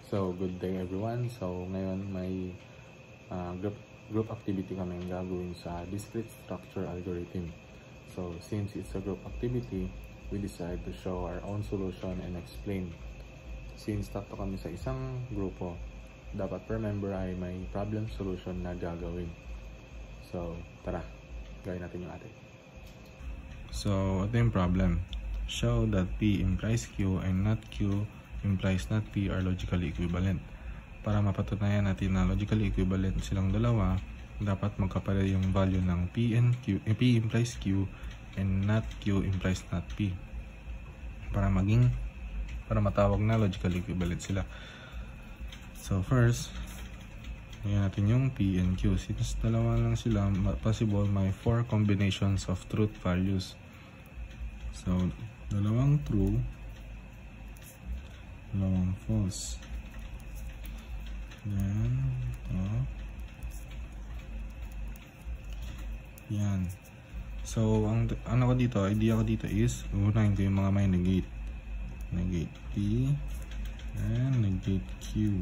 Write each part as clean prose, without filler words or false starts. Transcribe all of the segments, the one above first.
So, good day everyone. So, ngayon may group activity kami gagawin sa discrete structure algorithm. So, since it's a group activity, we decide to show our own solution and explain. Since tatlo kami sa isang grupo, dapat per member ay may problem solution na gagawin. So, tara, gawin natin yung atin. So, ito yung problem. Show that P implies Q and not Q implies not P are logically equivalent. Para mapatunayan natin na logically equivalent silang dalawa, dapat magkapare yung value ng P and Q, P implies Q and not Q implies not P. Para matawag na logically equivalent sila. So first, ngayon natin yung P and Q. Since dalawa lang sila, possible may 4 combinations of truth values. So, dalawang true, dalawang false. Then, yan. So, ang ano ko dito, idea ko dito is, unahin ko yung mga may negate. Negate P, and negate Q.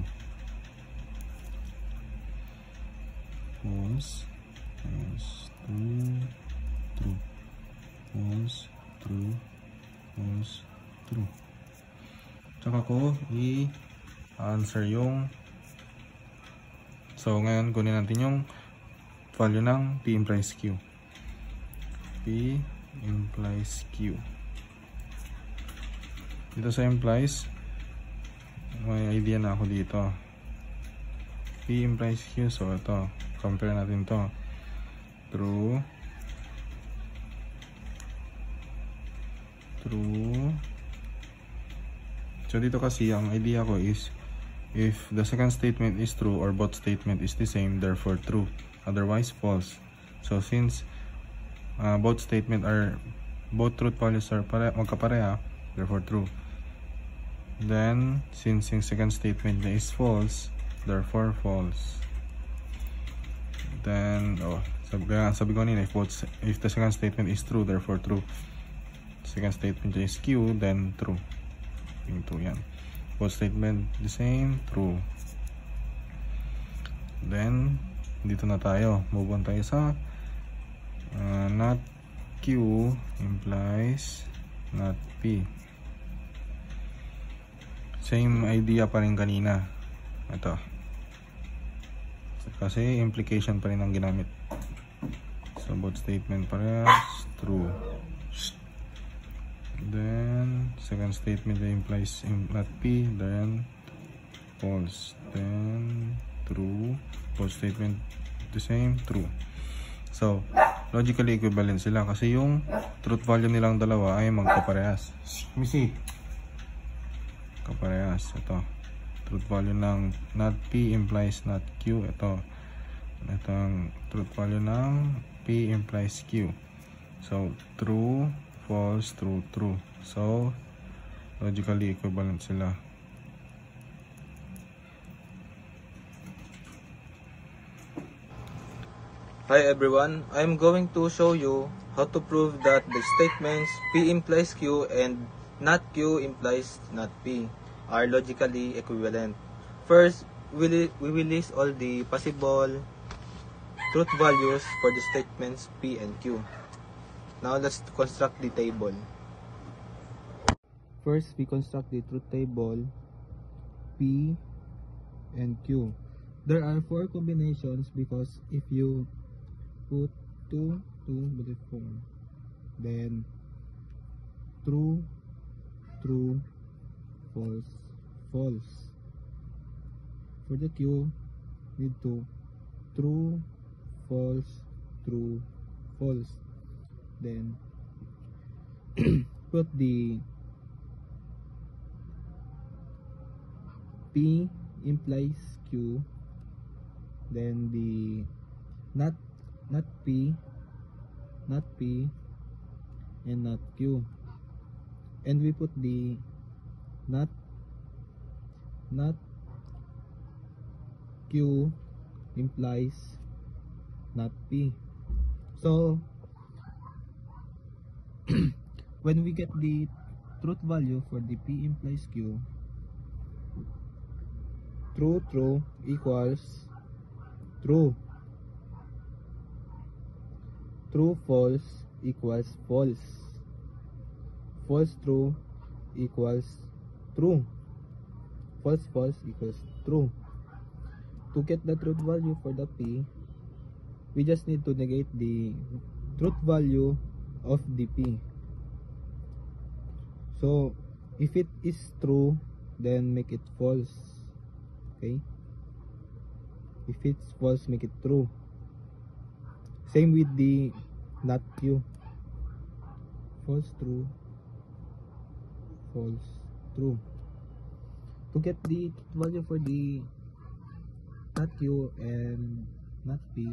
False, false, true, true, false, true, false, true. Tsaka ko i-answer yung, so ngayon kunin natin yung value ng P implies Q. P implies Q. Dito sa implies, may idea na ako dito. P implies Q, so ito, compare natin to. True, true. So dito kasi ang idea ko is, if the second statement is true or both statement is the same, therefore true, otherwise false. So since both truth values are magkapareha, therefore true. Then since yung second statement is false, therefore false. Then sabi ko nila, if the second statement is true, therefore true. Second statement is Q, then true. Yung 2 yan. Both statement the same, true. Then dito na tayo, move on tayo sa not Q implies not P. Same idea pa rin kanina. Ito, kasi implication pa rin ang ginamit. So both statement parehas, true. Then second statement implies not P, then false, then true. Both statement the same, true. So logically equivalent sila kasi yung truth value nilang dalawa ay magkaparehas. Misi kaparehas. Ito, truth value ng not P implies not Q. Ito ang truth value ng P implies Q. So true, false, true, true. So logically equivalent sila. Hi everyone, I'm going to show you how to prove that the statements P implies Q and not Q implies not P are logically equivalent. First, we will list all the possible truth values for the statements P and Q. Now let's construct the table. First, we construct the truth table P and Q. There are 4 combinations because if you put 2 bullet 4, then true, true, false, false. For the Q, need to true, false, true, false. Then put the P implies Q, then the not P, and not Q, and we put the not Q implies not P. So when we get the truth value for the P implies Q, true equals true. True false equals false. False true equals true. False false equals true. To get the truth value for the P, we just need to negate the truth value of the P. So if it is true, then make it false. Okay, if it's false, make it true. Same with the not Q. False true, false true. To get the truth value for the not Q and not P,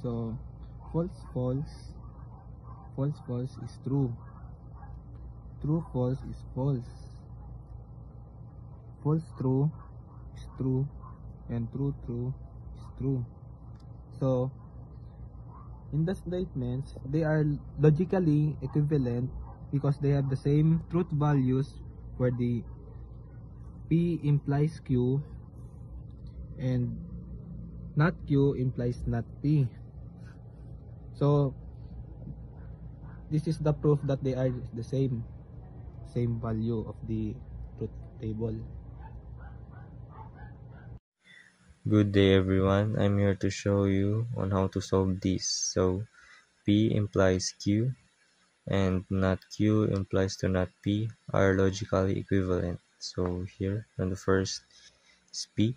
so false false, false false is true. True false is false. False true is true, and true true is true. So in the statements, they are logically equivalent because they have the same truth values where the P implies Q and not Q implies not P. So this is the proof that they are the same value of the truth table. Good day everyone, I'm here to show you on how to solve this. So P implies Q and not Q implies to not P are logically equivalent. So here on the first is P,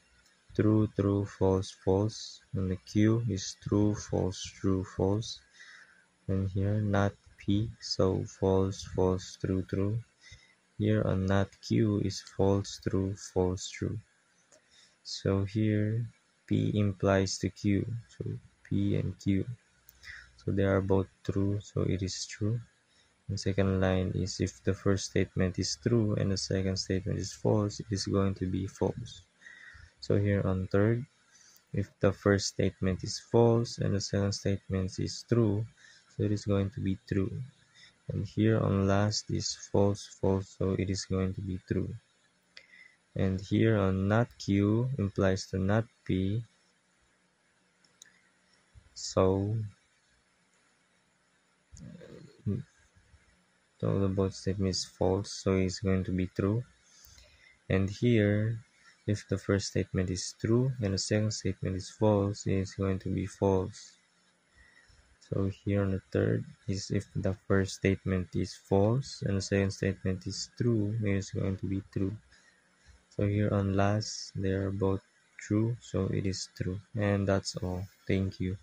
true true false false, and the Q is true false true false, and here not P, so false false true true. Here on not Q is false true false true. So here P implies to Q, so P and Q, so they are both true, so it is true. The second line is if the first statement is true and the second statement is false, it is going to be false. So here on third, if the first statement is false and the second statement is true, so it is going to be true. And here on last is false false, so it is going to be true. And here on not Q implies to not P, so the both statement is false, so it's going to be true. And here, if the first statement is true and the second statement is false, it's going to be false. So here on the third is if the first statement is false and the second statement is true, it's going to be true. So here on last, they are both true, so it is true. And that's all. Thank you.